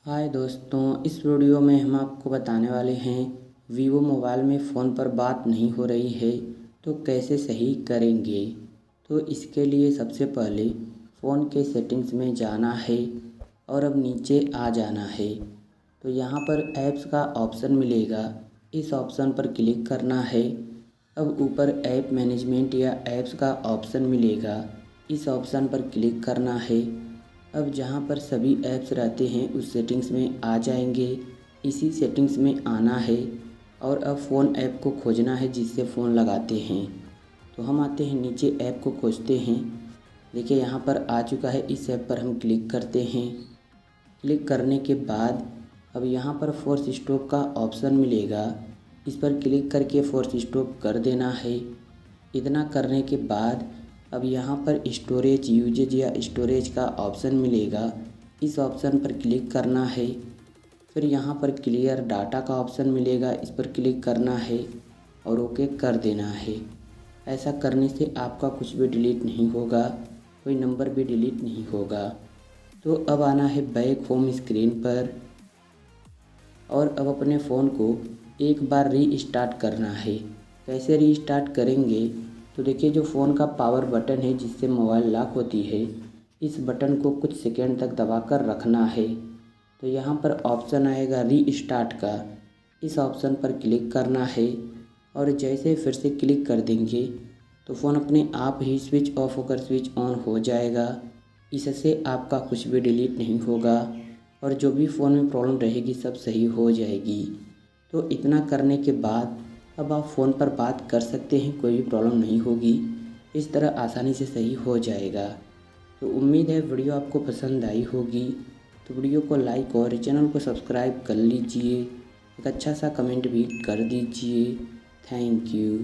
हाय दोस्तों, इस वीडियो में हम आपको बताने वाले हैं वीवो मोबाइल में फ़ोन पर बात नहीं हो रही है तो कैसे सही करेंगे। तो इसके लिए सबसे पहले फ़ोन के सेटिंग्स में जाना है और अब नीचे आ जाना है। तो यहाँ पर ऐप्स का ऑप्शन मिलेगा, इस ऑप्शन पर क्लिक करना है। अब ऊपर ऐप मैनेजमेंट या ऐप्स का ऑप्शन मिलेगा, इस ऑप्शन पर क्लिक करना है। अब जहाँ पर सभी ऐप्स रहते हैं उस सेटिंग्स में आ जाएंगे, इसी सेटिंग्स में आना है और अब फ़ोन ऐप को खोजना है जिससे फ़ोन लगाते हैं। तो हम आते हैं नीचे, ऐप को खोजते हैं। देखिए यहाँ पर आ चुका है, इस ऐप पर हम क्लिक करते हैं। क्लिक करने के बाद अब यहाँ पर फोर्स स्टॉप का ऑप्शन मिलेगा, इस पर क्लिक करके फोर्स स्टॉप कर देना है। इतना करने के बाद अब यहाँ पर स्टोरेज यूजेज या स्टोरेज का ऑप्शन मिलेगा, इस ऑप्शन पर क्लिक करना है। फिर यहाँ पर क्लियर डाटा का ऑप्शन मिलेगा, इस पर क्लिक करना है और ओके कर देना है। ऐसा करने से आपका कुछ भी डिलीट नहीं होगा, कोई नंबर भी डिलीट नहीं होगा। तो अब आना है बैक होम स्क्रीन पर और अब अपने फ़ोन को एक बार रीस्टार्ट करना है। कैसे रीस्टार्ट करेंगे, तो देखिए जो फ़ोन का पावर बटन है जिससे मोबाइल लॉक होती है, इस बटन को कुछ सेकंड तक दबाकर रखना है। तो यहाँ पर ऑप्शन आएगा रीस्टार्ट का, इस ऑप्शन पर क्लिक करना है और जैसे फिर से क्लिक कर देंगे तो फ़ोन अपने आप ही स्विच ऑफ होकर स्विच ऑन हो जाएगा। इससे आपका कुछ भी डिलीट नहीं होगा और जो भी फ़ोन में प्रॉब्लम रहेगी सब सही हो जाएगी। तो इतना करने के बाद अब आप फ़ोन पर बात कर सकते हैं, कोई भी प्रॉब्लम नहीं होगी। इस तरह आसानी से सही हो जाएगा। तो उम्मीद है वीडियो आपको पसंद आई होगी। तो वीडियो को लाइक और चैनल को सब्सक्राइब कर लीजिए, एक अच्छा सा कमेंट भी कर दीजिए। Thank you.